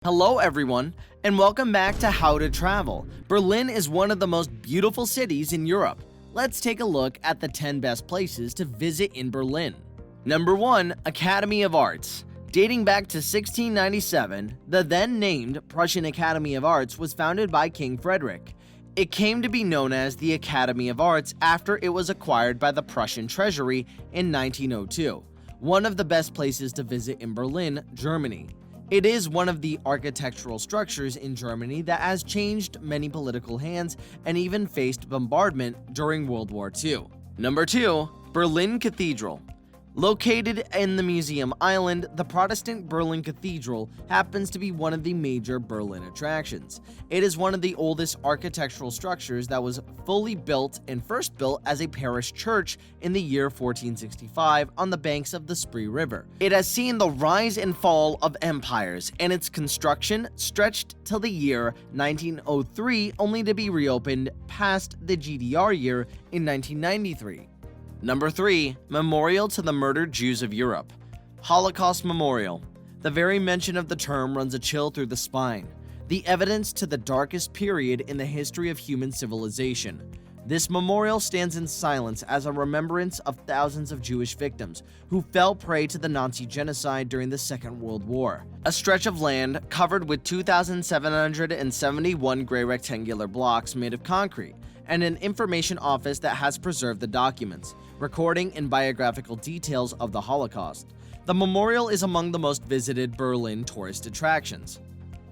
Hello everyone, and welcome back to How to Travel. Berlin is one of the most beautiful cities in Europe. Let's take a look at the 10 best places to visit in Berlin. Number 1. Academy of Arts. Dating back to 1697, the then named Prussian Academy of Arts was founded by King Frederick. It came to be known as the Academy of Arts after it was acquired by the Prussian treasury in 1902. One of the best places to visit in Berlin, Germany. It is one of the architectural structures in Germany that has changed many political hands and even faced bombardment during World War II. Number 2. Berlin Cathedral. Located in the Museum Island, the Protestant Berlin Cathedral happens to be one of the major Berlin attractions. It is one of the oldest architectural structures that was fully built and first built as a parish church in the year 1465 on the banks of the Spree River. It has seen the rise and fall of empires, and its construction stretched till the year 1903 only to be reopened past the GDR year in 1993. Number 3. Memorial to the Murdered Jews of Europe. Holocaust Memorial. The very mention of the term runs a chill through the spine. The evidence to the darkest period in the history of human civilization. This memorial stands in silence as a remembrance of thousands of Jewish victims who fell prey to the Nazi genocide during the Second World War. A stretch of land covered with 2,771 gray rectangular blocks made of concrete, and an information office that has preserved the documents, recording and biographical details of the Holocaust. The memorial is among the most visited Berlin tourist attractions.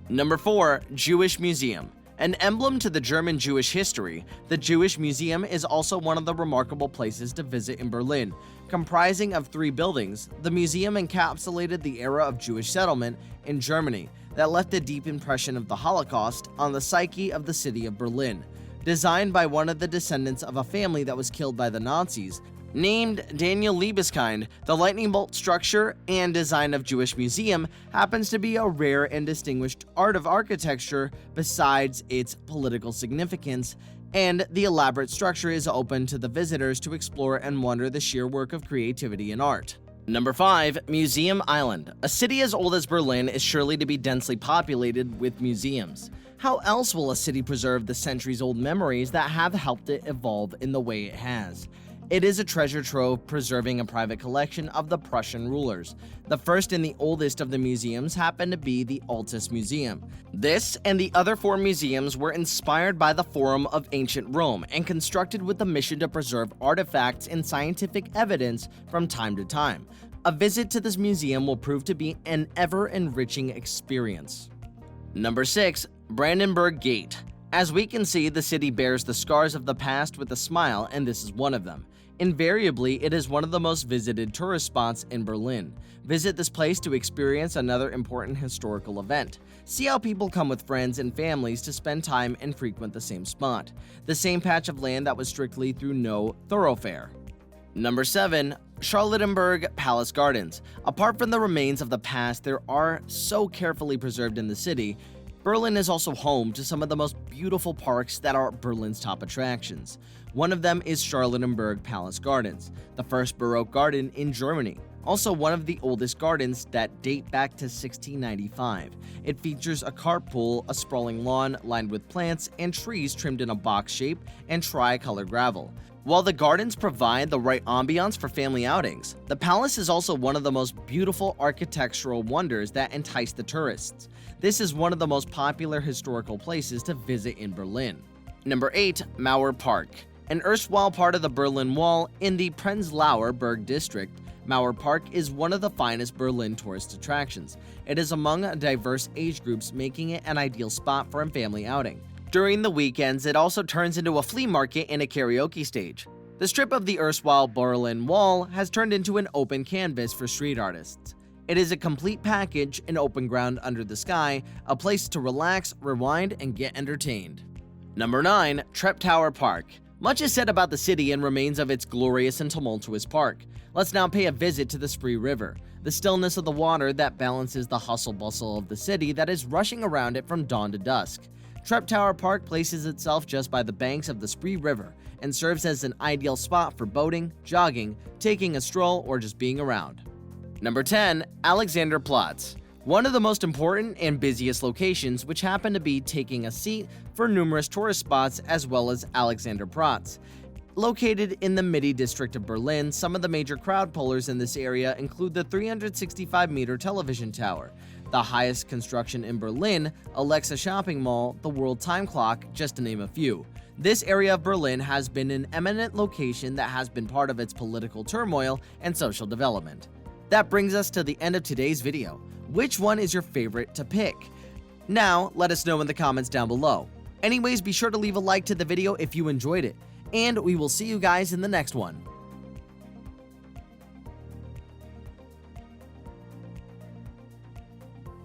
Number 4. Jewish Museum. An emblem to the German Jewish history, the Jewish Museum is also one of the remarkable places to visit in Berlin. Comprising of 3 buildings, the museum encapsulated the era of Jewish settlement in Germany that left a deep impression of the Holocaust on the psyche of the city of Berlin. Designed by one of the descendants of a family that was killed by the Nazis, named Daniel Liebeskind, the lightning bolt structure and design of Jewish Museum happens to be a rare and distinguished art of architecture besides its political significance, and the elaborate structure is open to the visitors to explore and wonder the sheer work of creativity and art. Number 5. Museum Island. A city as old as Berlin is surely to be densely populated with museums. How else will a city preserve the centuries-old memories that have helped it evolve in the way it has? It is a treasure trove preserving a private collection of the Prussian rulers. The first and the oldest of the museums happen to be the Altus Museum. This and the other 4 museums were inspired by the Forum of Ancient Rome and constructed with the mission to preserve artifacts and scientific evidence from time to time. A visit to this museum will prove to be an ever-enriching experience. Number 6. Brandenburg Gate. As we can see, the city bears the scars of the past with a smile, and this is one of them. Invariably, it is one of the most visited tourist spots in Berlin. Visit this place to experience another important historical event. See how people come with friends and families to spend time and frequent the same spot. The same patch of land that was strictly through no thoroughfare. Number 7. Charlottenburg Palace Gardens. Apart from the remains of the past there are so carefully preserved in the city, Berlin is also home to some of the most beautiful parks that are Berlin's top attractions. One of them is Charlottenburg Palace Gardens, the first Baroque garden in Germany. Also one of the oldest gardens that date back to 1695. It features a carpool, a sprawling lawn lined with plants and trees trimmed in a box shape and tricolor gravel. While the gardens provide the right ambiance for family outings, the palace is also one of the most beautiful architectural wonders that entice the tourists. This is one of the most popular historical places to visit in Berlin. Number 8. Mauer Park. An erstwhile part of the Berlin Wall in the Prenzlauer Berg district, Mauer Park is one of the finest Berlin tourist attractions. It is among diverse age groups, making it an ideal spot for a family outing. During the weekends, it also turns into a flea market and a karaoke stage. The strip of the erstwhile Berlin Wall has turned into an open canvas for street artists. It is a complete package, an open ground under the sky, a place to relax, rewind, and get entertained. Number 9. Trep Tower Park. Much is said about the city and remains of its glorious and tumultuous park. Let's now pay a visit to the Spree River, the stillness of the water that balances the hustle-bustle of the city that is rushing around it from dawn to dusk. Trep Tower Park places itself just by the banks of the Spree River and serves as an ideal spot for boating, jogging, taking a stroll, or just being around. Number 10. Alexanderplatz. one of the most important and busiest locations, which happen to be taking a seat for numerous tourist spots as well as Alexanderplatz. Located in the Mitte district of Berlin, some of the major crowd pullers in this area include the 365-meter television tower, the highest construction in Berlin, Alexa shopping mall, the World Time Clock, just to name a few. This area of Berlin has been an eminent location that has been part of its political turmoil and social development. That brings us to the end of today's video. Which one is your favorite to pick? Now, let us know in the comments down below. Anyways, be sure to leave a like to the video if you enjoyed it, and we will see you guys in the next one.